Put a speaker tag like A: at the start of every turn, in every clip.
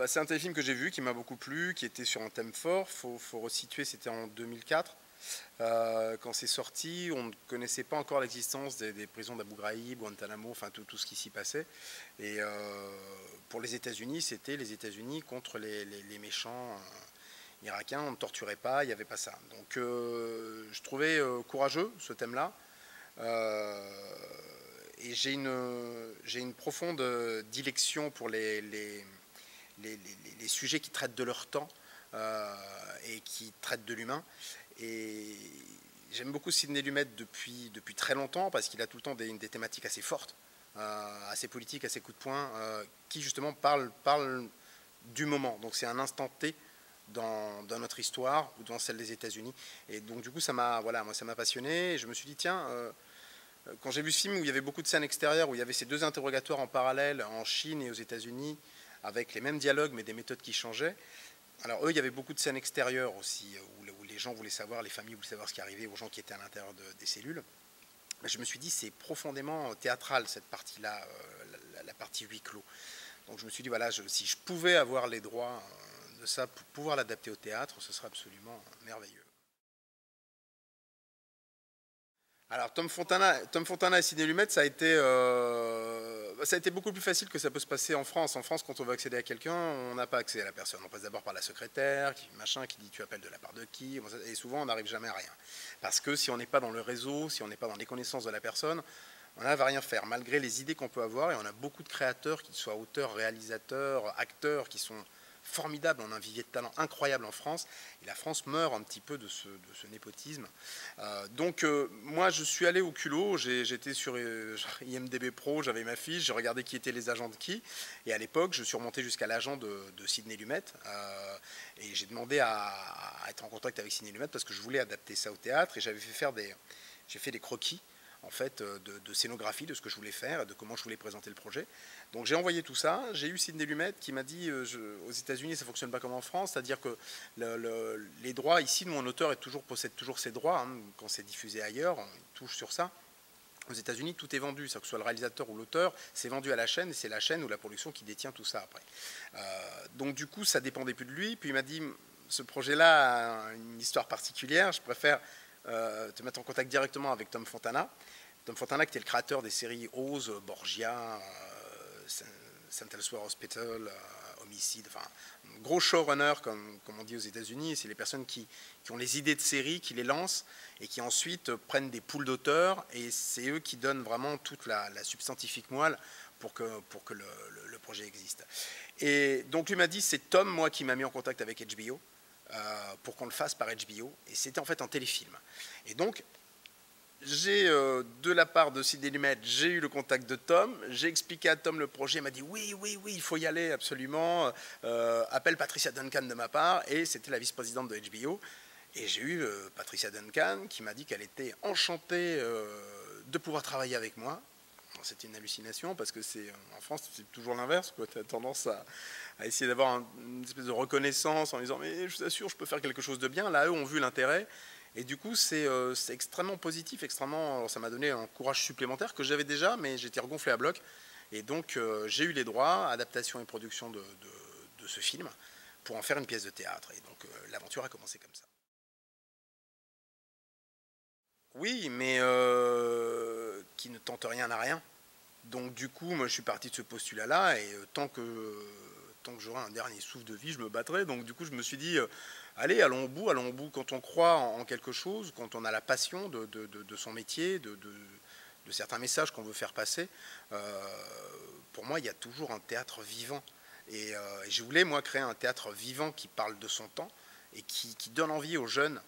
A: C'est un téléfilm que j'ai vu, qui m'a beaucoup plu, qui était sur un thème fort. Faut resituer, c'était en 2004. Quand c'est sorti, on ne connaissait pas encore l'existence des prisons d'Abu Ghraib, Guantanamo, enfin tout ce qui s'y passait. Et pour les États-Unis, c'était les États-Unis contre les méchants irakiens. On ne torturait pas, il n'y avait pas ça. Donc je trouvais courageux ce thème-là. Et j'ai une profonde dilection pour les sujets qui traitent de leur temps et qui traitent de l'humain. Et j'aime beaucoup Sidney Lumet depuis très longtemps parce qu'il a tout le temps des thématiques assez fortes, assez politiques, assez coups de poing, qui justement parlent du moment. Donc c'est un instant T dans notre histoire ou dans celle des États-Unis. Et donc du coup ça m'a passionné. Et je me suis dit tiens, quand j'ai vu ce film où il y avait beaucoup de scènes extérieures, où il y avait ces deux interrogatoires en parallèle en Chine et aux États-Unis, avec les mêmes dialogues mais des méthodes qui changeaient. Alors eux, il y avait beaucoup de scènes extérieures aussi, où les gens voulaient savoir, les familles voulaient savoir ce qui arrivait aux gens qui étaient à l'intérieur des cellules. Mais je me suis dit, c'est profondément théâtral cette partie-là, la partie huis clos. Donc je me suis dit, voilà, si je pouvais avoir les droits de ça pour pouvoir l'adapter au théâtre, ce serait absolument merveilleux. Alors Tom Fontana et Sidney Lumet, ça a été beaucoup plus facile que ça peut se passer en France. En France, quand on veut accéder à quelqu'un, on n'a pas accès à la personne. On passe d'abord par la secrétaire, qui dit tu appelles de la part de qui, et souvent on n'arrive jamais à rien. Parce que si on n'est pas dans le réseau, si on n'est pas dans les connaissances de la personne, on n'arrive à rien faire, malgré les idées qu'on peut avoir. Et on a beaucoup de créateurs, qu'ils soient auteurs, réalisateurs, acteurs, qui sont formidables. On a un vivier de talent incroyable en France. Et la France meurt un petit peu de ce népotisme. Donc moi, je suis allé au culot. J'étais sur IMDb Pro, j'avais ma fiche, j'ai regardé qui étaient les agents de qui. Et à l'époque, je suis remonté jusqu'à l'agent de Sidney Lumet. Et j'ai demandé à être en contact avec Sidney Lumet parce que je voulais adapter ça au théâtre. Et j'ai fait des croquis en fait, de scénographie, de ce que je voulais faire, de comment je voulais présenter le projet. Donc j'ai envoyé tout ça. J'ai eu Sidney Lumet qui m'a dit aux États-Unis, ça ne fonctionne pas comme en France, c'est-à-dire que les droits, ici, mon auteur possède toujours ses droits. Hein, quand c'est diffusé ailleurs, on touche sur ça. Aux États-Unis, tout est vendu, que ce soit le réalisateur ou l'auteur, c'est vendu à la chaîne, et c'est la chaîne ou la production qui détient tout ça après. Donc du coup, ça dépendait plus de lui. Puis il m'a dit, ce projet-là a une histoire particulière, je préfère te mettre en contact directement avec Tom Fontana. Tom Fontana, qui était le créateur des séries Oz, Borgia, St. Elsewhere Hospital, Homicide, enfin, gros showrunner, comme on dit aux États-Unis. C'est les personnes qui ont les idées de séries, qui les lancent et qui ensuite prennent des poules d'auteurs. Et c'est eux qui donnent vraiment toute la substantifique moelle pour que le projet existe. Et donc, lui m'a dit, c'est Tom, moi, qui m'a mis en contact avec HBO. Pour qu'on le fasse par HBO, et c'était en fait un téléfilm. Et donc, j'ai, de la part de Sidney Lumet, j'ai eu le contact de Tom, j'ai expliqué à Tom le projet, il m'a dit oui, il faut y aller absolument, appelle Patricia Duncan de ma part, et c'était la vice-présidente de HBO, et j'ai eu Patricia Duncan qui m'a dit qu'elle était enchantée de pouvoir travailler avec moi. C'était une hallucination parce que en France c'est toujours l'inverse, tu as tendance à essayer d'avoir une espèce de reconnaissance en disant mais je vous assure je peux faire quelque chose de bien. Là eux ont vu l'intérêt et du coup c'est extrêmement positif, extrêmement, ça m'a donné un courage supplémentaire que j'avais déjà mais j'étais regonflé à bloc et donc j'ai eu les droits, adaptation et production de ce film pour en faire une pièce de théâtre et donc l'aventure a commencé comme ça. Oui, mais qui ne tente rien à rien. Donc du coup, moi je suis parti de ce postulat-là et tant que j'aurai un dernier souffle de vie, je me battrai. Donc du coup, je me suis dit, allez, allons au bout, quand on croit en quelque chose, quand on a la passion de son métier, de certains messages qu'on veut faire passer. Pour moi, il y a toujours un théâtre vivant. Et je voulais, moi, créer un théâtre vivant qui parle de son temps et qui donne envie aux jeunes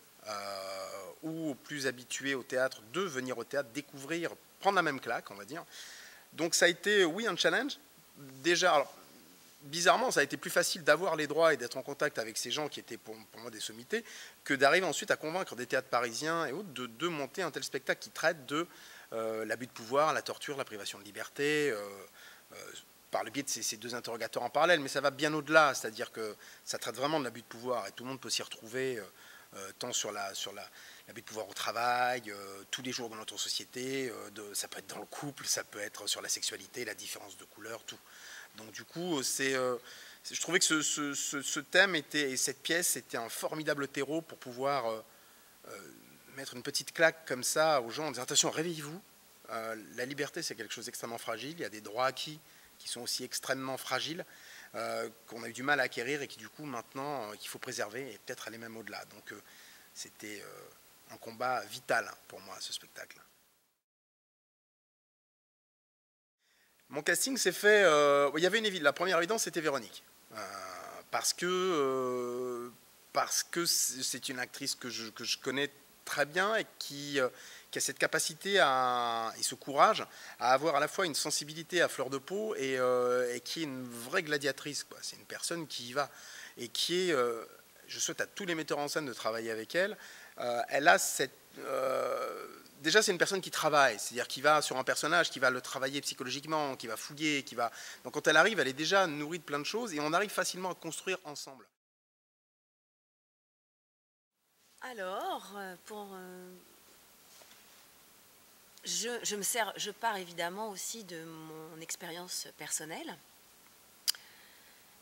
A: ou aux plus habitués au théâtre de venir au théâtre, découvrir, prendre la même claque, on va dire. Donc ça a été, oui, un challenge. Déjà, alors, bizarrement, ça a été plus facile d'avoir les droits et d'être en contact avec ces gens qui étaient pour moi des sommités que d'arriver ensuite à convaincre des théâtres parisiens et autres de monter un tel spectacle qui traite de l'abus de pouvoir, la torture, la privation de liberté, par le biais de ces deux interrogateurs en parallèle. Mais ça va bien au-delà, c'est-à-dire que ça traite vraiment de l'abus de pouvoir et tout le monde peut s'y retrouver, tant sur l'abus de pouvoir au travail, tous les jours dans notre société, ça peut être dans le couple, ça peut être sur la sexualité, la différence de couleur, tout. Donc du coup, je trouvais que ce thème et cette pièce était un formidable terreau pour pouvoir mettre une petite claque comme ça aux gens en disant attention, réveillez-vous, la liberté c'est quelque chose d'extrêmement fragile, il y a des droits acquis qui sont aussi extrêmement fragiles, qu'on a eu du mal à acquérir et qui du coup maintenant qu'il faut préserver et peut-être aller même au-delà. Donc c'était un combat vital pour moi ce spectacle. Mon casting s'est fait, il y avait la première évidence c'était Véronique, parce que c'est une actrice que je connais très bien et qui a cette capacité et ce courage à avoir à la fois une sensibilité à fleur de peau et qui est une vraie gladiatrice. C'est une personne qui y va et qui est, je souhaite à tous les metteurs en scène de travailler avec elle. Elle a cette... déjà, c'est une personne qui travaille, c'est-à-dire qui va sur un personnage, qui va le travailler psychologiquement, qui va fouiller, qui va... Donc quand elle arrive, elle est déjà nourrie de plein de choses et on arrive facilement à construire ensemble.
B: Alors, je pars évidemment aussi de mon expérience personnelle.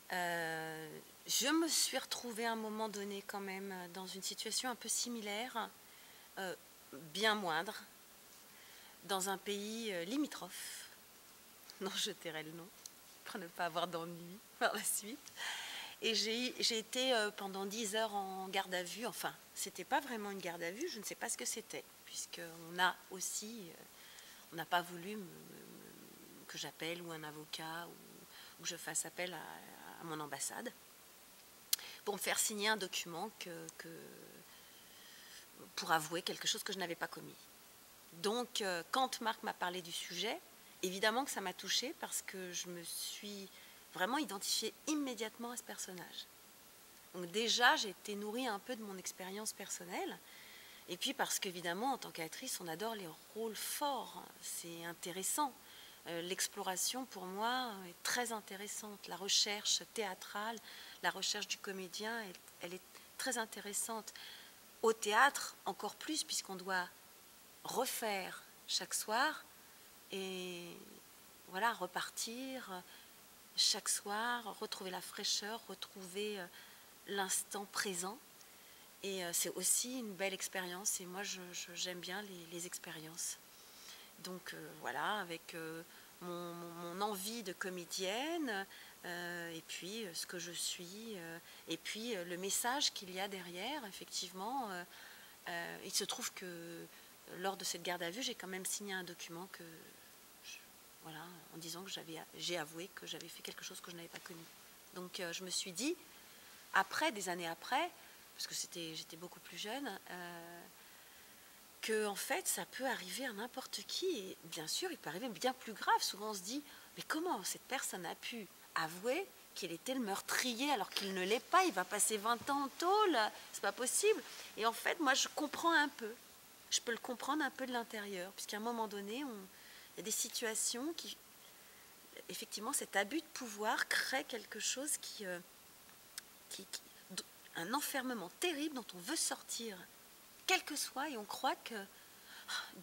B: Je me suis retrouvée à un moment donné quand même dans une situation un peu similaire, bien moindre, dans un pays limitrophe, dont je tairai le nom, pour ne pas avoir d'ennui par la suite. Et j'ai été pendant 10 heures en garde à vue. Enfin, c'était pas vraiment une garde à vue, je ne sais pas ce que c'était, puisqu'on a aussi, on n'a pas voulu que j'appelle ou un avocat ou que je fasse appel à mon ambassade pour me faire signer un document pour avouer quelque chose que je n'avais pas commis. Donc, quand Marc m'a parlé du sujet, évidemment que ça m'a touchée parce que je me suis vraiment identifiée immédiatement à ce personnage. Donc déjà, j'ai été nourrie un peu de mon expérience personnelle. Et puis parce qu'évidemment, en tant qu'actrice, on adore les rôles forts. C'est intéressant. L'exploration, pour moi, est très intéressante. La recherche théâtrale, la recherche du comédien, elle est très intéressante. Au théâtre, encore plus, puisqu'on doit refaire chaque soir et voilà, repartir chaque soir, retrouver la fraîcheur, retrouver l'instant présent. Et c'est aussi une belle expérience et moi j'aime bien les expériences. Donc voilà, avec mon envie de comédienne et puis ce que je suis et puis le message qu'il y a derrière, effectivement. Il se trouve que lors de cette garde à vue, j'ai quand même signé un document voilà, en disant que j'ai avoué que j'avais fait quelque chose que je n'avais pas commis. Donc je me suis dit, des années après, parce que j'étais beaucoup plus jeune, que en fait ça peut arriver à n'importe qui, et bien sûr il peut arriver bien plus grave. Souvent on se dit, mais comment cette personne a pu avouer qu'il était le meurtrier alors qu'il ne l'est pas, il va passer 20 ans en tôle, c'est pas possible. Et en fait moi je comprends un peu, je peux le comprendre un peu de l'intérieur, puisqu'à un moment donné il y a des situations qui, effectivement, cet abus de pouvoir crée quelque chose un enfermement terrible dont on veut sortir, quel que soit, et on croit que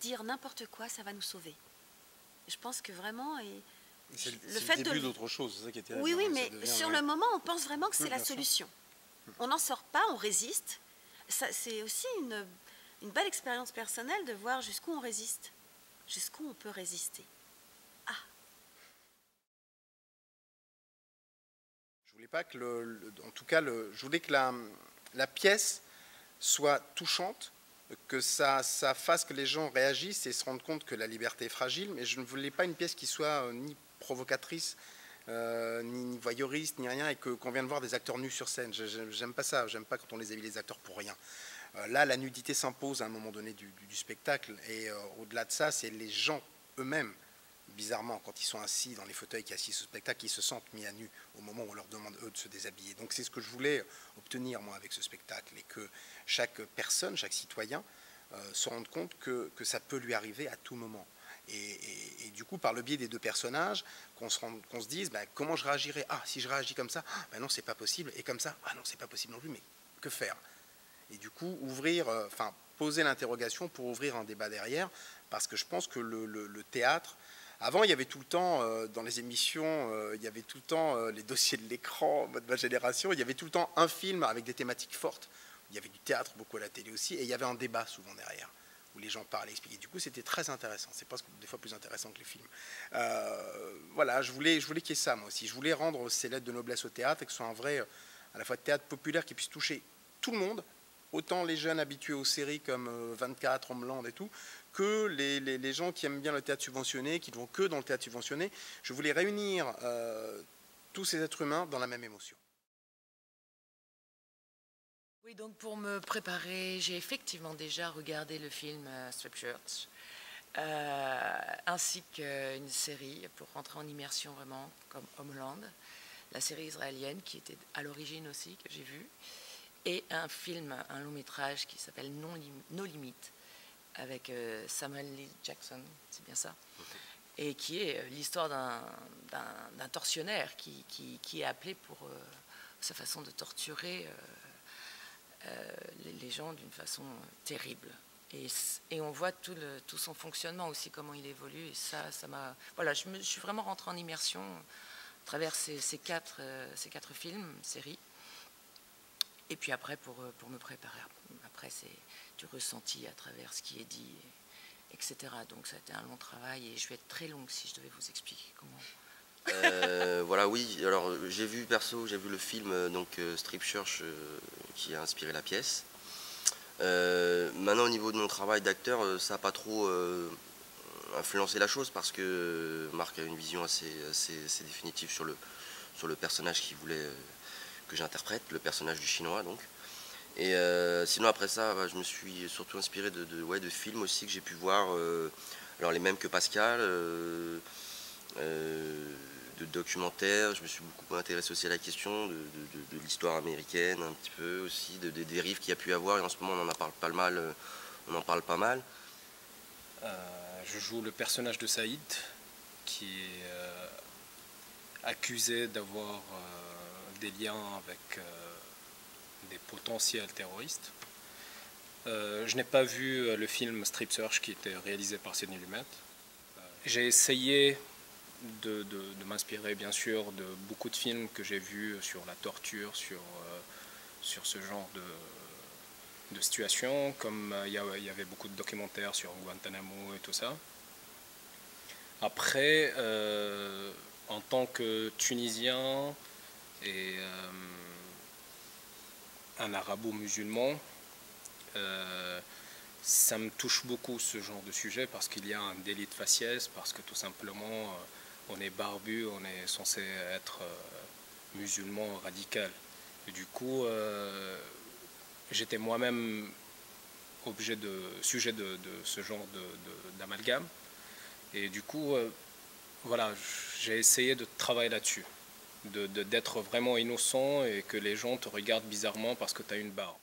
B: dire n'importe quoi, ça va nous sauver. Et je pense que vraiment,
A: c'est le début d'autre chose, c'est ça qui est terrible.
B: Oui, mais sur le moment, on pense vraiment que c'est la solution. On n'en sort pas, on résiste. C'est aussi une belle expérience personnelle de voir jusqu'où on résiste, jusqu'où on peut résister.
A: Je voulais pas que je voulais que la pièce soit touchante, que ça fasse que les gens réagissent et se rendent compte que la liberté est fragile, mais je ne voulais pas une pièce qui soit ni provocatrice, ni voyeuriste, ni rien, et qu'on vienne voir des acteurs nus sur scène. J'aime pas ça, j'aime pas quand on les habille les acteurs pour rien. Là, la nudité s'impose à un moment donné du spectacle, et au-delà de ça, c'est les gens eux-mêmes, bizarrement, quand ils sont assis dans les fauteuils qui assistent au spectacle, qui se sentent mis à nu au moment où on leur demande, eux, de se déshabiller. Donc c'est ce que je voulais obtenir, moi, avec ce spectacle, et que chaque personne, chaque citoyen se rende compte que ça peut lui arriver à tout moment. Et du coup, par le biais des deux personnages, qu'on se dise, comment je réagirais? Ah, si je réagis comme ça, non, c'est pas possible. Et comme ça, non, c'est pas possible non plus, mais que faire? Et du coup, poser l'interrogation pour ouvrir un débat derrière, parce que je pense que le théâtre Avant, il y avait tout le temps, dans les émissions, il y avait tout le temps les dossiers de l'écran, mode ma génération, il y avait tout le temps un film avec des thématiques fortes. Il y avait du théâtre, beaucoup à la télé aussi, et il y avait un débat souvent derrière, où les gens parlaient, expliquaient. Du coup, c'était très intéressant. C'est presque des fois plus intéressant que les films. Voilà, je voulais qu'il y ait ça, moi aussi. Je voulais rendre ces lettres de noblesse au théâtre, et que ce soit un vrai, à la fois théâtre populaire qui puisse toucher tout le monde, autant les jeunes habitués aux séries comme 24, Homeland et tout, que les gens qui aiment bien le théâtre subventionné, qui ne vont que dans le théâtre subventionné. Je voulais réunir tous ces êtres humains dans la même émotion.
C: Oui, donc pour me préparer, j'ai effectivement déjà regardé le film Strip Church, ainsi qu'une série pour rentrer en immersion vraiment, comme Homeland, la série israélienne qui était à l'origine aussi, que j'ai vue, et un film, un long métrage qui s'appelle No Limit, avec Samuel L. Jackson, c'est bien ça, et qui est l'histoire d'un tortionnaire qui est appelé pour sa façon de torturer les gens d'une façon terrible. Et on voit tout son fonctionnement aussi, comment il évolue, et ça m'a... Voilà, je suis vraiment rentrée en immersion à travers ces quatre films, séries. Et puis après, pour me préparer, après c'est du ressenti à travers ce qui est dit, etc. Donc ça a été un long travail et je vais être très longue si je devais vous expliquer comment.
D: Voilà, oui. Alors j'ai vu le film Strip Church qui a inspiré la pièce. Maintenant au niveau de mon travail d'acteur, ça n'a pas trop influencé la chose parce que Marc a une vision assez définitive sur le personnage qu'il voulait que j'interprète, le personnage du chinois donc. Et sinon après ça, je me suis surtout inspiré de films aussi que j'ai pu voir, alors les mêmes que Pascal, de documentaires. Je me suis beaucoup intéressé aussi à la question de l'histoire américaine un petit peu aussi, des dérives qu'il y a pu avoir, et en ce moment on en parle pas mal.
E: Je joue le personnage de Saïd qui est accusé d'avoir des liens avec des potentiels terroristes. Je n'ai pas vu le film Strip Search qui était réalisé par Sidney Lumet. J'ai essayé de m'inspirer bien sûr de beaucoup de films que j'ai vus sur la torture, sur ce genre de situation, comme il y avait beaucoup de documentaires sur Guantanamo et tout ça. Après, en tant que Tunisien et un arabo-musulman, ça me touche beaucoup ce genre de sujet parce qu'il y a un délit de faciès, parce que tout simplement on est barbu, on est censé être musulman radical. Et du coup, j'étais moi-même sujet de ce genre d'amalgame. Et du coup, voilà, j'ai essayé de travailler là-dessus, d'être vraiment innocent et que les gens te regardent bizarrement parce que tu as une barbe.